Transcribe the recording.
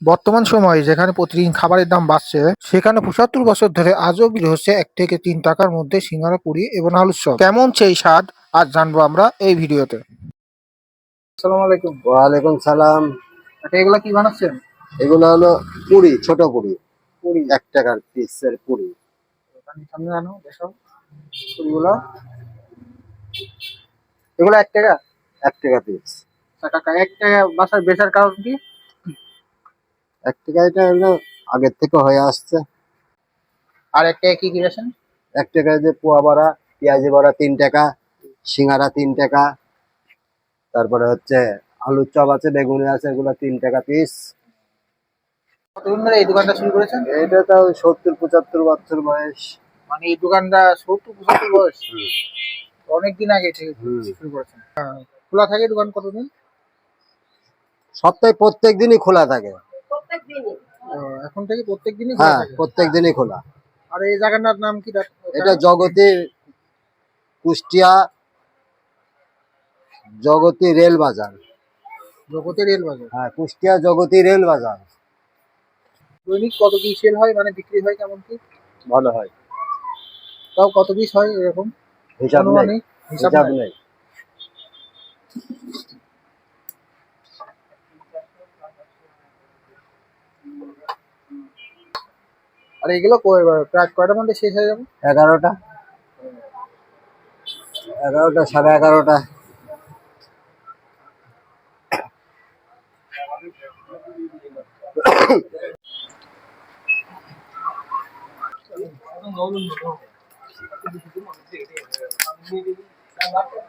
বর্তমান সময়ে যেখানে প্রতিদিন খাবারের দাম বাড়ছে, সেখানে ৭৫ বছর ধরে আজও বিক্রি হচ্ছে ১ থেকে ৩ টাকার মধ্যে সিঙ্গারা, পুরি এবং আলুর চপ। কেমন সেই স্বাদ আজ জানবো আমরা এই ভিডিওতে। আসসালামু আলাইকুম। ওয়ালাইকুম সালাম। আচ্ছা, এগুলা কি বানাচ্ছেন? এগুলো হলো পুরি, ছোট পুরি, পুরি। ১ টাকার পিসের পুরি। সামনে আনো দেখাও পুরিগুলো। এগুলো ১ টাকা? ১ টাকা পিস। আচ্ছা কাকা, ১ টাকা বাসায় বেচার কারণ কি? ১ টাকা এটা হলো আগের থেকে হয়ে আসছে। আর ১ টাকা কি কি বেচেন? ১ টাকায় যে পোয়া বড়া, পেঁয়াজি বড়া ৩ টাকা, সিঙ্গারা ৩ টাকা, তারপরে হচ্ছে আলুর চপ আছে, বেগুনি আছে, এগুলো ৩ টাকা পিস। কতদিন ধরে এই দোকানটা শুরু করেছেন? এটা তাও ৭০-৭৫ বছর বয়স। মানে এই দোকানটা ৭০-৭৫ বয়স? অনেকদিন আগে থেকে হুম। শুরু করেছেন। খোলা থাকে দোকান কতদিন? সপ্তাহে প্রত্যেক দিনই খোলা থাকে। এখন থেকে প্রত্যেক দিনই খোলা হ্যাঁ, থাকে? প্রত্যেক দিনই খোলা। আর এই জায়গাটার নাম কি? এটা কুষ্টিয়া জগতী রেল বাজার। জগতের রেল বাজার। হ্যাঁ, কুষ্টিয়া জগতী রেল বাজার। দৈনিক কত কি সেল হয়, মানে বিক্রি হয় কেমন কি? ভালো হয়, তাও কত পিস হয় এরকম হিসাব নেই, অনুমানিক? হিসাব হিসাব নাই? নেই। আর এগুলো প্রায় কয়টার মধ্যে শেষ হয়ে যাবে? 11টা, 11টা, 11:30।